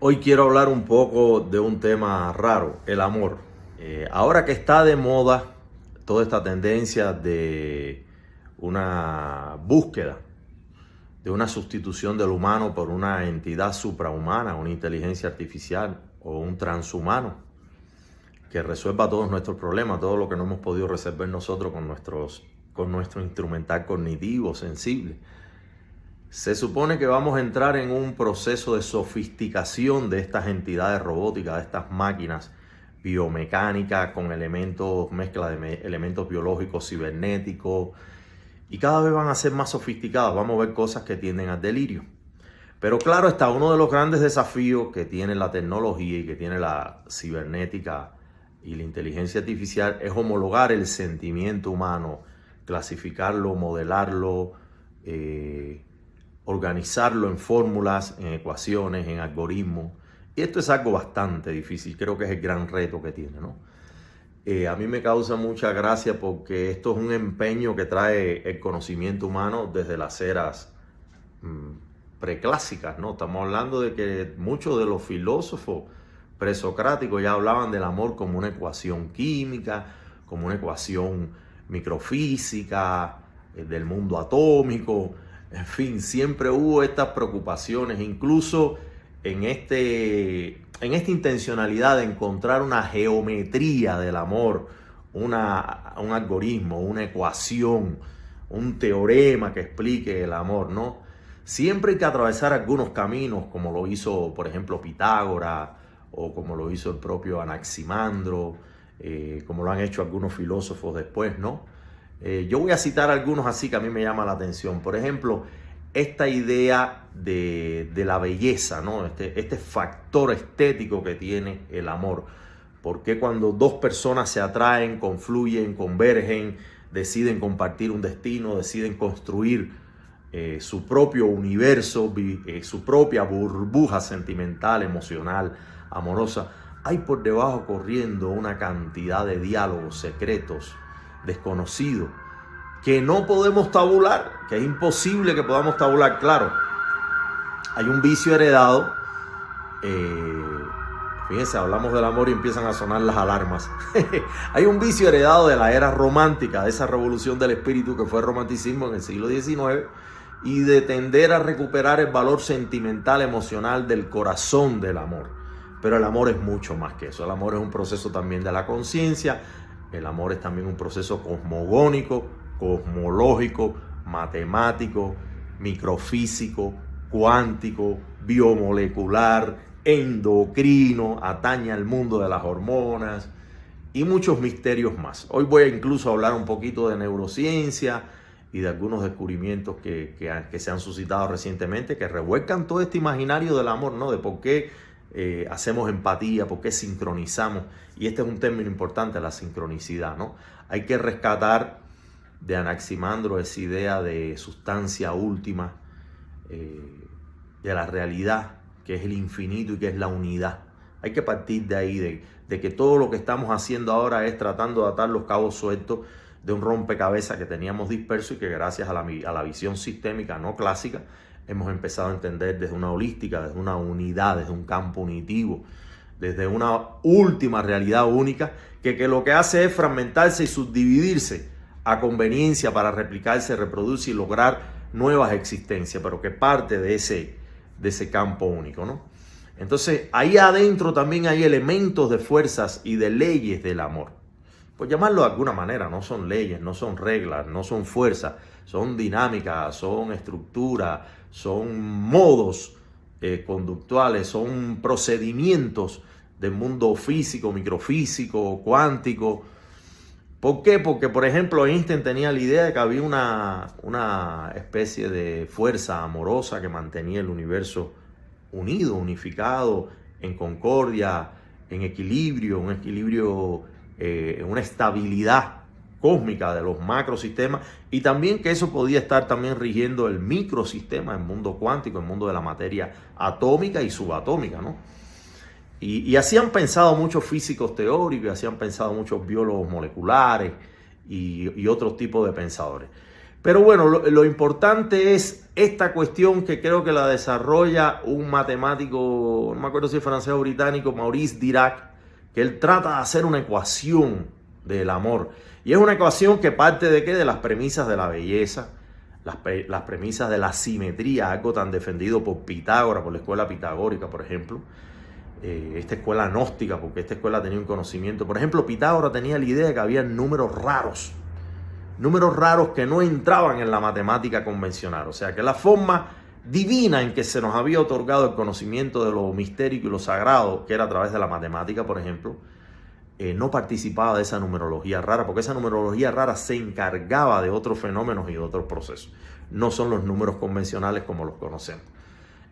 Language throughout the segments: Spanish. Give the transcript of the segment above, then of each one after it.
Hoy quiero hablar un poco de un tema raro, el amor. Ahora que está de moda toda esta tendencia de una búsqueda, de una sustitución del humano por una entidad suprahumana, una inteligencia artificial o un transhumano que resuelva todos nuestros problemas, todo lo que no hemos podido resolver nosotros con nuestro instrumental cognitivo sensible. Se supone que vamos a entrar en un proceso de sofisticación de estas entidades robóticas, de estas máquinas biomecánicas con elementos, mezcla de elementos biológicos, cibernéticos, y cada vez van a ser más sofisticadas. Vamos a ver cosas que tienden al delirio. Pero claro está, uno de los grandes desafíos que tiene la tecnología y que tiene la cibernética y la inteligencia artificial es homologar el sentimiento humano, clasificarlo, modelarlo, organizarlo en fórmulas, en ecuaciones, en algoritmos. Y esto es algo bastante difícil, creo que es el gran reto que tiene, ¿no? A mí me causa mucha gracia porque esto es un empeño que trae el conocimiento humano desde las eras preclásicas, ¿no? Estamos hablando de que muchos de los filósofos presocráticos ya hablaban del amor como una ecuación química, como una ecuación microfísica, del mundo atómico. En fin, siempre hubo estas preocupaciones, incluso en esta intencionalidad de encontrar una geometría del amor, un algoritmo, una ecuación, un teorema que explique el amor, ¿no? Siempre hay que atravesar algunos caminos, como lo hizo, por ejemplo, Pitágoras, o como lo hizo el propio Anaximandro, como lo han hecho algunos filósofos después, ¿no? Yo voy a citar algunos así que a mí me llama la atención. Por ejemplo, esta idea de la belleza, ¿no? Este factor estético que tiene el amor. Porque cuando dos personas se atraen, confluyen, convergen, deciden compartir un destino, deciden construir su propio universo, su propia burbuja sentimental, emocional, amorosa, hay por debajo corriendo una cantidad de diálogos secretos, desconocidos, que no podemos tabular, que es imposible que podamos tabular. Claro, hay un vicio heredado. Fíjense, hablamos del amor y empiezan a sonar las alarmas. Hay un vicio heredado de la era romántica, de esa revolución del espíritu que fue el romanticismo en el siglo XIX, y de tender a recuperar el valor sentimental, emocional del corazón del amor. Pero el amor es mucho más que eso. El amor es un proceso también de la conciencia. El amor es también un proceso cosmogónico, cosmológico, matemático, microfísico, cuántico, biomolecular, endocrino, atañe al mundo de las hormonas y muchos misterios más. Hoy voy a incluso hablar un poquito de neurociencia y de algunos descubrimientos que se han suscitado recientemente que revuelcan todo este imaginario del amor, ¿no? De por qué hacemos empatía, por qué sincronizamos. Y este es un término importante, la sincronicidad, ¿no? Hay que rescatar de Anaximandro esa idea de sustancia última, de la realidad, que es el infinito y que es la unidad. Hay que partir de ahí, de que todo lo que estamos haciendo ahora es tratando de atar los cabos sueltos de un rompecabezas que teníamos disperso y que gracias a la visión sistémica no clásica hemos empezado a entender desde una holística, desde una unidad, desde un campo unitivo, desde una última realidad única que lo que hace es fragmentarse y subdividirse a conveniencia para replicarse, reproducirse y lograr nuevas existencias, pero que parte de ese campo único, ¿no? Entonces, ahí adentro también hay elementos de fuerzas y de leyes del amor. Pues llamarlo de alguna manera, no son leyes, no son reglas, no son fuerzas, son dinámicas, son estructuras, son modos conductuales, son procedimientos del mundo físico, microfísico, cuántico. ¿Por qué? Porque, por ejemplo, Einstein tenía la idea de que había una especie de fuerza amorosa que mantenía el universo unido, unificado, en concordia, en equilibrio, una estabilidad cósmica de los macrosistemas, y también que eso podía estar también rigiendo el microsistema, el mundo cuántico, el mundo de la materia atómica y subatómica, ¿no? Y así han pensado muchos físicos teóricos, así han pensado muchos biólogos moleculares y otros tipos de pensadores. Pero bueno, lo importante es esta cuestión que creo que la desarrolla un matemático, no me acuerdo si es francés o británico, Maurice Dirac, que él trata de hacer una ecuación del amor. Y es una ecuación que parte de ¿qué? De las premisas de la belleza, las premisas de la simetría, algo tan defendido por Pitágoras, por la escuela pitagórica, por ejemplo. Esta escuela gnóstica, porque esta escuela tenía un conocimiento. Por ejemplo, Pitágoras tenía la idea de que había números raros que no entraban en la matemática convencional. O sea, que la forma divina en que se nos había otorgado el conocimiento de lo mistérico y lo sagrado, que era a través de la matemática, por ejemplo, no participaba de esa numerología rara, porque esa numerología rara se encargaba de otros fenómenos y de otros procesos. No son los números convencionales como los conocemos.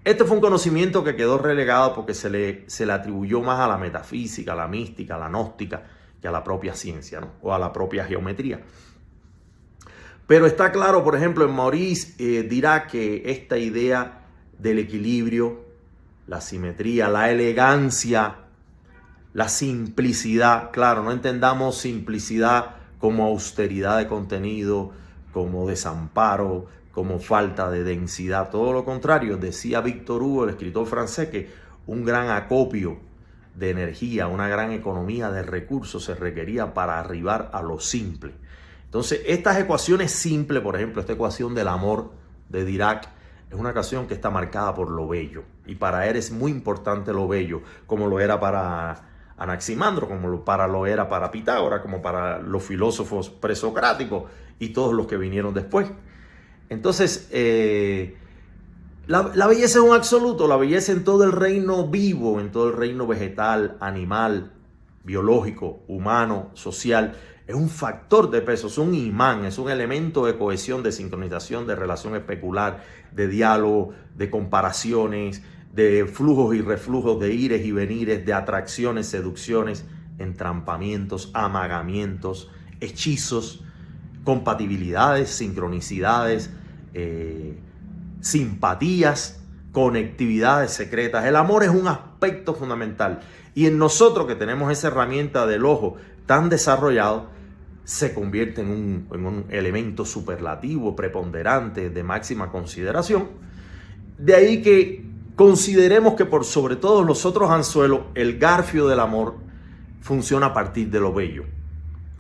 Este fue un conocimiento que quedó relegado porque se le atribuyó más a la metafísica, a la mística, a la gnóstica, que a la propia ciencia, ¿no? O a la propia geometría. Pero está claro, por ejemplo, en Maurice Dirac que esta idea del equilibrio, la simetría, la elegancia, la simplicidad, claro, no entendamos simplicidad como austeridad de contenido, como desamparo, como falta de densidad, todo lo contrario. Decía Victor Hugo, el escritor francés, que un gran acopio de energía, una gran economía de recursos se requería para arribar a lo simple. Entonces, estas ecuaciones simples, por ejemplo, esta ecuación del amor de Dirac, es una ecuación que está marcada por lo bello. Y para él es muy importante lo bello, como lo era para Anaximandro, como lo era para Pitágoras, como para los filósofos presocráticos y todos los que vinieron después. Entonces, la belleza es un absoluto, la belleza en todo el reino vivo, en todo el reino vegetal, animal, biológico, humano, social, es un factor de peso, es un imán, es un elemento de cohesión, de sincronización, de relación especular, de diálogo, de comparaciones, de flujos y reflujos, de ires y venires, de atracciones, seducciones, entrampamientos, amagamientos, hechizos, compatibilidades, sincronicidades, simpatías, conectividades secretas. El amor es un aspecto fundamental y en nosotros que tenemos esa herramienta del ojo tan desarrollado, se convierte en un elemento superlativo, preponderante, de máxima consideración. De ahí que consideremos que por sobre todos los otros anzuelos, el garfio del amor funciona a partir de lo bello.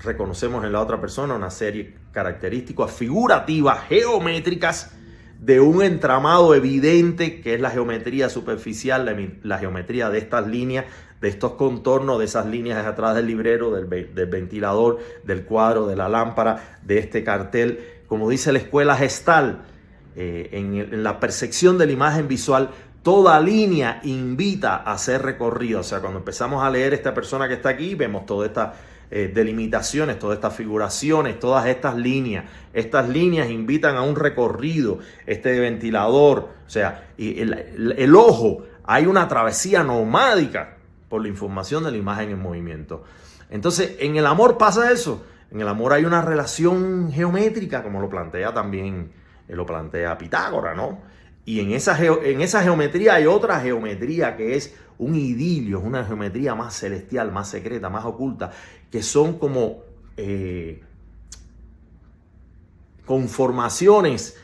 Reconocemos en la otra persona una serie de características figurativas, geométricas, de un entramado evidente que es la geometría superficial, la geometría de estas líneas, de estos contornos, de esas líneas atrás del librero, del ventilador, del cuadro, de la lámpara, de este cartel. Como dice la escuela Gestalt, en la percepción de la imagen visual, toda línea invita a ser recorrida. O sea, cuando empezamos a leer esta persona que está aquí, vemos toda esta delimitaciones, todas estas figuraciones, todas estas líneas invitan a un recorrido, este ventilador, o sea, y el ojo, hay una travesía nomádica por la información de la imagen en movimiento. Entonces, en el amor pasa eso, en el amor hay una relación geométrica, como lo plantea también, lo plantea Pitágoras, ¿no? Y en esa geometría hay otra geometría que es un idilio, es una geometría más celestial, más secreta, más oculta, que son como conformaciones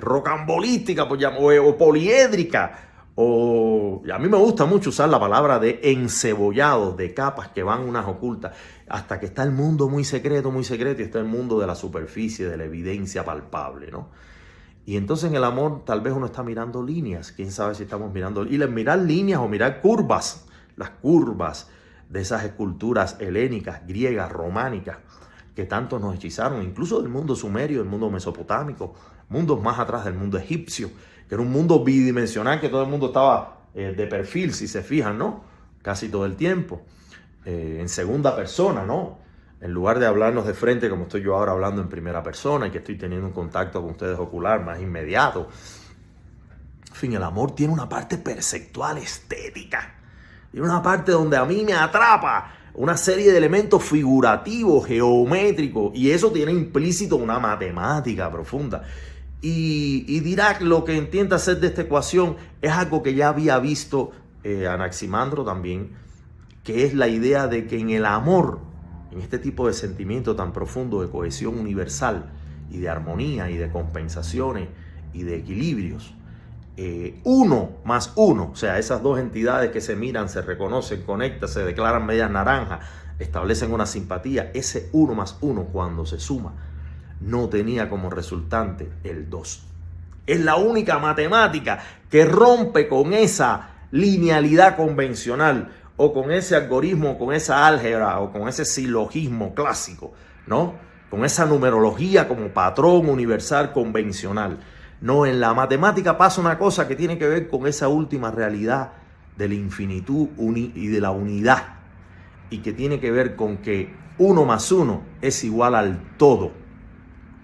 rocambolísticas o poliédricas. A mí me gusta mucho usar la palabra de encebollados, de capas que van unas ocultas, hasta que está el mundo muy secreto, y está el mundo de la superficie, de la evidencia palpable, ¿no? Y entonces en el amor tal vez uno está mirando líneas, quién sabe si estamos mirando, y mirar líneas o mirar curvas, las curvas de esas esculturas helénicas, griegas, románicas, que tanto nos hechizaron, incluso del mundo sumerio, del mundo mesopotámico, mundos más atrás del mundo egipcio, que era un mundo bidimensional, que todo el mundo estaba de perfil, si se fijan, ¿no? Casi todo el tiempo, en segunda persona, ¿no? En lugar de hablarnos de frente, como estoy yo ahora hablando en primera persona y que estoy teniendo un contacto con ustedes ocular más inmediato. En fin, el amor tiene una parte perceptual, estética. Tiene una parte donde a mí me atrapa una serie de elementos figurativos, geométricos, y eso tiene implícito una matemática profunda. Y Dirac lo que intenta hacer de esta ecuación es algo que ya había visto Anaximandro también, que es la idea de que en el amor, en este tipo de sentimiento tan profundo de cohesión universal y de armonía y de compensaciones y de equilibrios. Uno más uno, o sea, esas dos entidades que se miran, se reconocen, conectan, se declaran medias naranjas, establecen una simpatía. Ese 1 más 1 cuando se suma no tenía como resultante el 2. Es la única matemática que rompe con esa linealidad convencional o con ese algoritmo, con esa álgebra o con ese silogismo clásico, ¿no? Con esa numerología como patrón universal convencional. No, en la matemática pasa una cosa que tiene que ver con esa última realidad de la infinitud y de la unidad, y que tiene que ver con que 1 más 1 es igual al todo.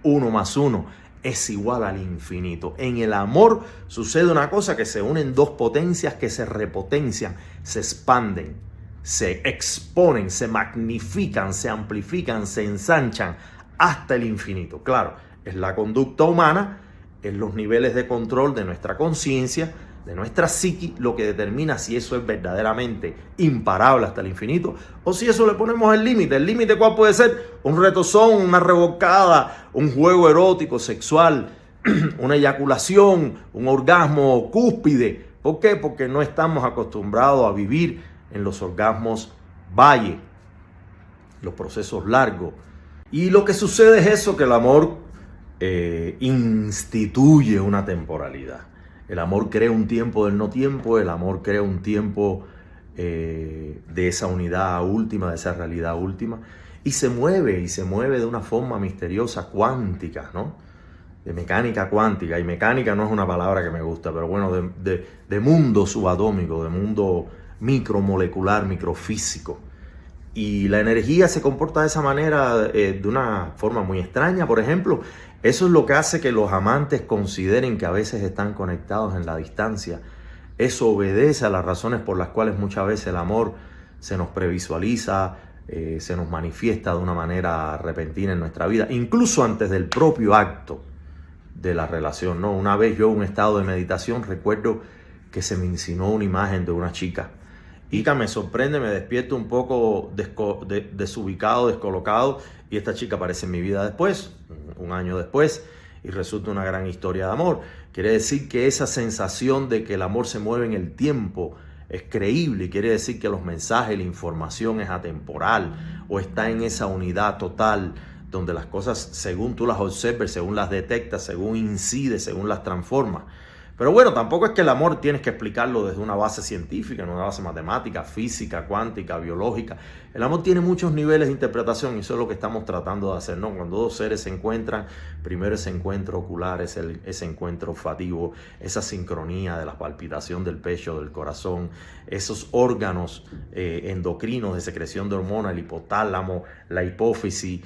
1 más 1 es igual al infinito. En el amor sucede una cosa, que se unen dos potencias que se repotencian, se expanden, se exponen, se magnifican, se amplifican, se ensanchan hasta el infinito. Claro, es la conducta humana, es los niveles de control de nuestra conciencia, de nuestra psiqui, lo que determina si eso es verdaderamente imparable hasta el infinito o si eso le ponemos el límite. ¿El límite cuál puede ser? Un retozón, una revolcada, un juego erótico, sexual, una eyaculación, un orgasmo cúspide. ¿Por qué? Porque no estamos acostumbrados a vivir en los orgasmos valle, los procesos largos. Y lo que sucede es eso, que el amor instituye una temporalidad. El amor crea un tiempo del no tiempo, el amor crea un tiempo de esa unidad última, de esa realidad última, y se mueve de una forma misteriosa, cuántica, ¿no? De mecánica cuántica, y mecánica no es una palabra que me gusta, pero bueno, de mundo subatómico, de mundo micromolecular, microfísico. Y la energía se comporta de esa manera, de una forma muy extraña. Por ejemplo, eso es lo que hace que los amantes consideren que a veces están conectados en la distancia. Eso obedece a las razones por las cuales muchas veces el amor se nos previsualiza, se nos manifiesta de una manera repentina en nuestra vida, incluso antes del propio acto de la relación, ¿no? Una vez yo en un estado de meditación recuerdo que se me insinuó una imagen de una chica. Y me sorprende, me despierto un poco desubicado, descolocado, y esta chica aparece en mi vida después, un año después, y resulta una gran historia de amor. Quiere decir que esa sensación de que el amor se mueve en el tiempo es creíble, y quiere decir que los mensajes, la información es atemporal, o está en esa unidad total donde las cosas, según tú las observes, según las detectas, según incides, según las transformas. Pero bueno, tampoco es que el amor tienes que explicarlo desde una base científica, en una base matemática, física, cuántica, biológica. El amor tiene muchos niveles de interpretación, y eso es lo que estamos tratando de hacer, ¿no? Cuando dos seres se encuentran, primero ese encuentro ocular, ese encuentro olfativo, esa sincronía de la palpitación del pecho, del corazón, esos órganos endocrinos de secreción de hormonas, el hipotálamo, la hipófisis,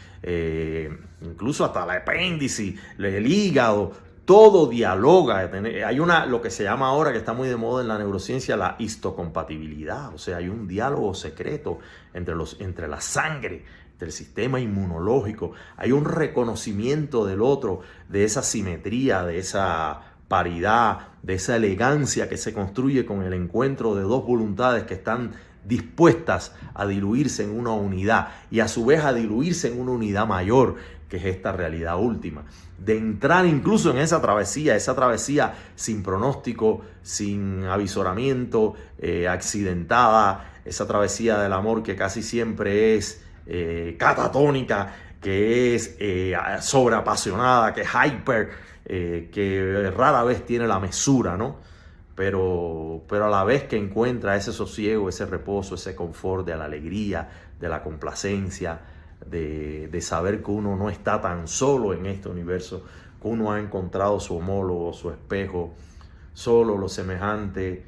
incluso hasta el apéndice, el hígado. Todo dialoga. Hay lo que se llama ahora, que está muy de moda en la neurociencia, la histocompatibilidad. O sea, hay un diálogo secreto entre la sangre, entre el sistema inmunológico. Hay un reconocimiento del otro, de esa simetría, de esa paridad, de esa elegancia que se construye con el encuentro de dos voluntades que están dispuestas a diluirse en una unidad, y a su vez a diluirse en una unidad mayor, que es esta realidad última. De entrar incluso en esa travesía sin pronóstico, sin avisoramiento, accidentada, esa travesía del amor que casi siempre es catatónica, que es sobreapasionada, que es hyper, que rara vez tiene la mesura, ¿no? Pero a la vez que encuentra ese sosiego, ese reposo, ese confort de la alegría, de la complacencia, de saber que uno no está tan solo en este universo, que uno ha encontrado su homólogo, su espejo, solo lo semejante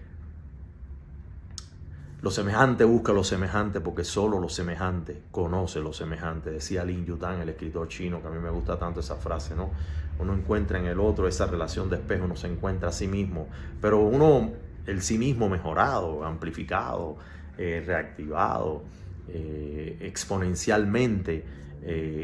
busca lo semejante, porque solo lo semejante conoce lo semejante, decía Lin Yutang, el escritor chino, que a mí me gusta tanto esa frase, ¿no? Uno encuentra en el otro esa relación de espejo, uno se encuentra a sí mismo, pero uno, el sí mismo mejorado, amplificado, reactivado, exponencialmente,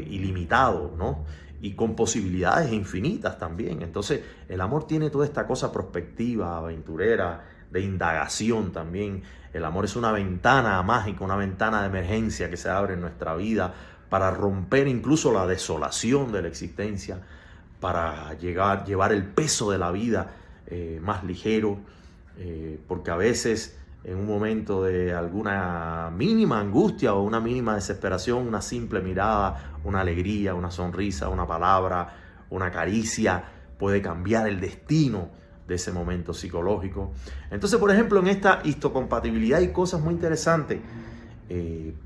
ilimitado, ¿no? Y con posibilidades infinitas también. Entonces el amor tiene toda esta cosa prospectiva, aventurera, de indagación también. El amor es una ventana mágica, una ventana de emergencia que se abre en nuestra vida para romper incluso la desolación de la existencia, para llevar el peso de la vida más ligero, porque a veces en un momento de alguna mínima angustia o una mínima desesperación, una simple mirada, una alegría, una sonrisa, una palabra, una caricia puede cambiar el destino de ese momento psicológico. Entonces, por ejemplo, en esta histocompatibilidad hay cosas muy interesantes.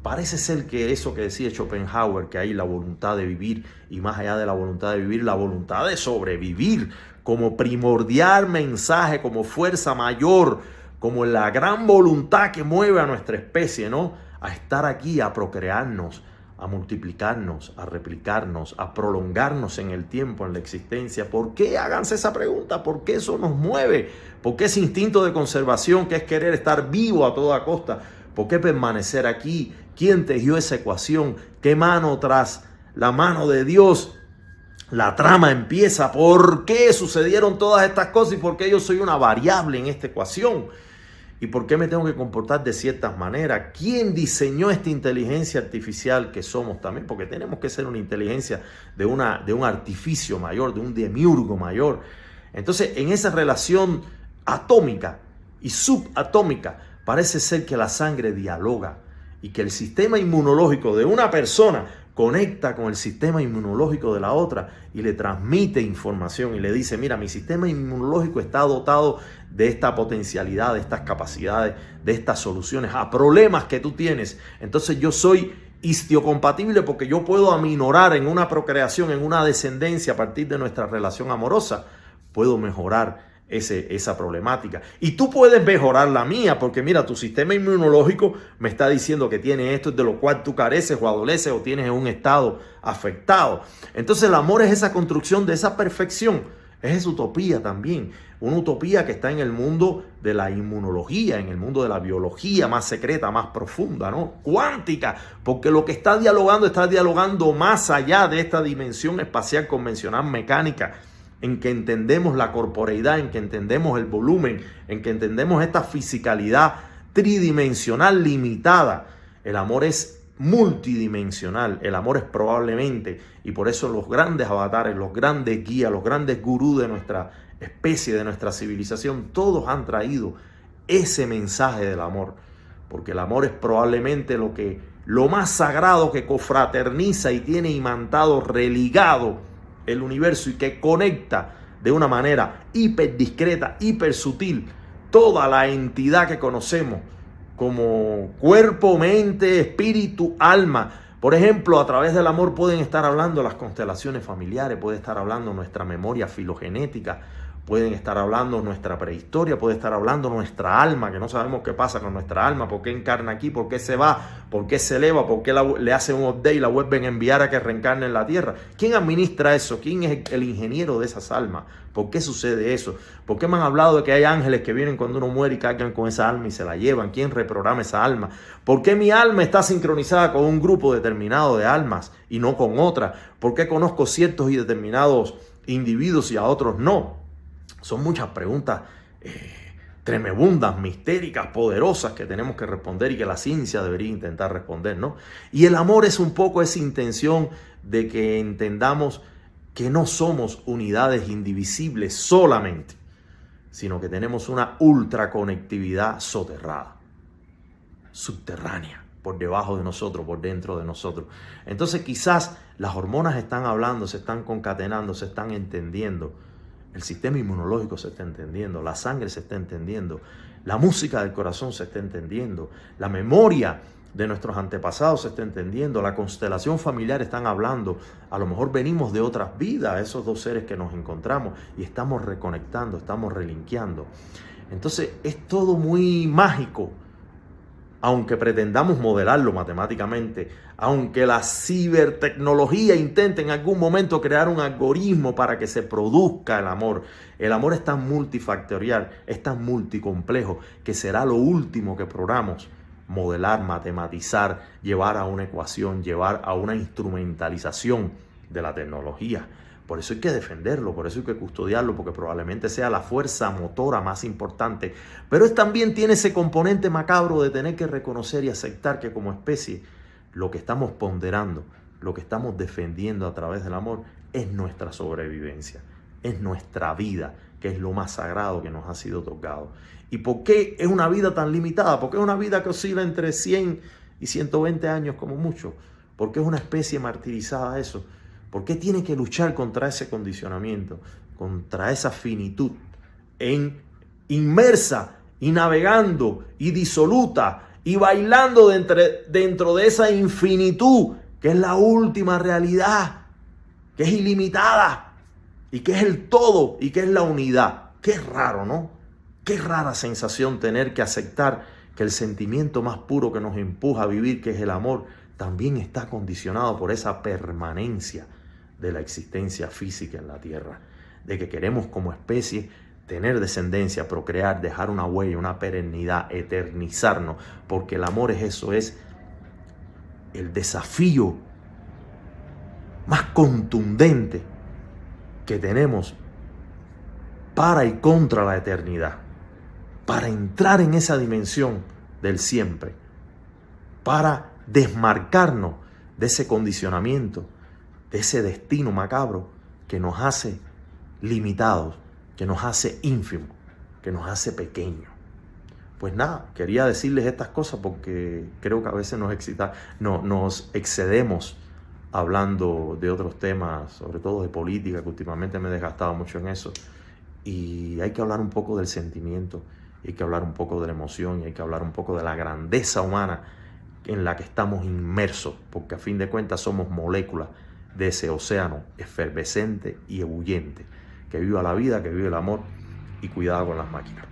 Parece ser que eso que decía Schopenhauer, que hay la voluntad de vivir, y más allá de la voluntad de vivir, la voluntad de sobrevivir como primordial mensaje, como fuerza mayor, como la gran voluntad que mueve a nuestra especie, ¿no? A estar aquí, a procrearnos, a multiplicarnos, a replicarnos, a prolongarnos en el tiempo, en la existencia. ¿Por qué? Háganse esa pregunta. ¿Por qué eso nos mueve? ¿Por qué ese instinto de conservación que es querer estar vivo a toda costa? ¿Por qué permanecer aquí? ¿Quién tejió esa ecuación? ¿Qué mano tras la mano de Dios la trama empieza? ¿Por qué sucedieron todas estas cosas? ¿Y por qué yo soy una variable en esta ecuación? ¿Y por qué me tengo que comportar de ciertas maneras? ¿Quién diseñó esta inteligencia artificial que somos también? Porque tenemos que ser una inteligencia de un artificio mayor, de un demiurgo mayor. Entonces, en esa relación atómica y subatómica, parece ser que la sangre dialoga y que el sistema inmunológico de una persona conecta con el sistema inmunológico de la otra y le transmite información y le dice, mira, mi sistema inmunológico está dotado de esta potencialidad, de estas capacidades, de estas soluciones a problemas que tú tienes. Entonces yo soy histiocompatible porque yo puedo aminorar en una procreación, en una descendencia a partir de nuestra relación amorosa. Puedo mejorar esa problemática. Y tú puedes mejorar la mía, porque mira, tu sistema inmunológico me está diciendo que tiene esto de lo cual tú careces o adoleces o tienes en un estado afectado. Entonces el amor es esa construcción de esa perfección. Es esa utopía también. Una utopía que está en el mundo de la inmunología, en el mundo de la biología más secreta, más profunda, ¿no? Cuántica, porque lo que está dialogando más allá de esta dimensión espacial convencional mecánica, en que entendemos la corporeidad, en que entendemos el volumen, en que entendemos esta fisicalidad tridimensional limitada. El amor es multidimensional, el amor es probablemente, y por eso los grandes avatares, los grandes guías, los grandes gurús de nuestra especie, de nuestra civilización, todos han traído ese mensaje del amor, porque el amor es probablemente lo más sagrado que confraterniza y tiene imantado, religado el universo y que conecta de una manera hiper discreta, hiper sutil toda la entidad que conocemos como cuerpo, mente, espíritu, alma. Por ejemplo, a través del amor pueden estar hablando las constelaciones familiares, puede estar hablando nuestra memoria filogenética, pueden estar hablando nuestra prehistoria, puede estar hablando nuestra alma, que no sabemos qué pasa con nuestra alma, por qué encarna aquí, por qué se va, por qué se eleva, por qué le hacen un update y la vuelven a enviar a que reencarne en la tierra. ¿Quién administra eso? ¿Quién es el ingeniero de esas almas? ¿Por qué sucede eso? ¿Por qué me han hablado de que hay ángeles que vienen cuando uno muere y cargan con esa alma y se la llevan? ¿Quién reprograma esa alma? ¿Por qué mi alma está sincronizada con un grupo determinado de almas y no con otra? ¿Por qué conozco ciertos y determinados individuos y a otros no? Son muchas preguntas tremebundas, mistéricas, poderosas que tenemos que responder y que la ciencia debería intentar responder, ¿no? Y el amor es un poco esa intención de que entendamos que no somos unidades indivisibles solamente, sino que tenemos una ultraconectividad soterrada, subterránea, por debajo de nosotros, por dentro de nosotros. Entonces quizás las hormonas están hablando, se están concatenando, se están entendiendo. El sistema inmunológico se está entendiendo, la sangre se está entendiendo, la música del corazón se está entendiendo, la memoria de nuestros antepasados se está entendiendo, la constelación familiar están hablando. A lo mejor venimos de otras vidas, esos dos seres que nos encontramos, y estamos reconectando, estamos relinkeando. Entonces es todo muy mágico, aunque pretendamos modelarlo matemáticamente, aunque la cibertecnología intente en algún momento crear un algoritmo para que se produzca el amor es tan multifactorial, es tan multicomplejo, que será lo último que programamos modelar, matematizar, llevar a una ecuación, llevar a una instrumentalización de la tecnología. Por eso hay que defenderlo, por eso hay que custodiarlo, porque probablemente sea la fuerza motora más importante. Pero también tiene ese componente macabro de tener que reconocer y aceptar que como especie lo que estamos ponderando lo que estamos defendiendo a través del amor es nuestra sobrevivencia, es nuestra vida, que es lo más sagrado que nos ha sido tocado. ¿Y por qué es una vida tan limitada? Porque es una vida que oscila entre 100 y 120 años como mucho. ¿Por qué es una especie martirizada eso? ¿Por qué tiene que luchar contra ese condicionamiento, contra esa finitud, inmersa y navegando y disoluta y bailando dentro de esa infinitud que es la última realidad, que es ilimitada y que es el todo y que es la unidad? Qué raro, ¿no? Qué rara sensación tener que aceptar que el sentimiento más puro que nos empuja a vivir, que es el amor, también está condicionado por esa permanencia de la existencia física en la tierra, de que queremos como especie tener descendencia, procrear, dejar una huella, una perennidad, eternizarnos, porque el amor es eso, es el desafío más contundente que tenemos para y contra la eternidad, para entrar en esa dimensión del siempre, para desmarcarnos de ese condicionamiento, de ese destino macabro que nos hace limitados, que nos hace ínfimos, que nos hace pequeños. Pues nada, quería decirles estas cosas porque creo que a veces nos excedemos hablando de otros temas, sobre todo de política, que últimamente me he desgastado mucho en eso. Y hay que hablar un poco del sentimiento, hay que hablar un poco de la emoción, y hay que hablar un poco de la grandeza humana en la que estamos inmersos, porque a fin de cuentas somos moléculas de ese océano efervescente y ebulliente. Que viva la vida, que vive el amor, y cuidado con las máquinas.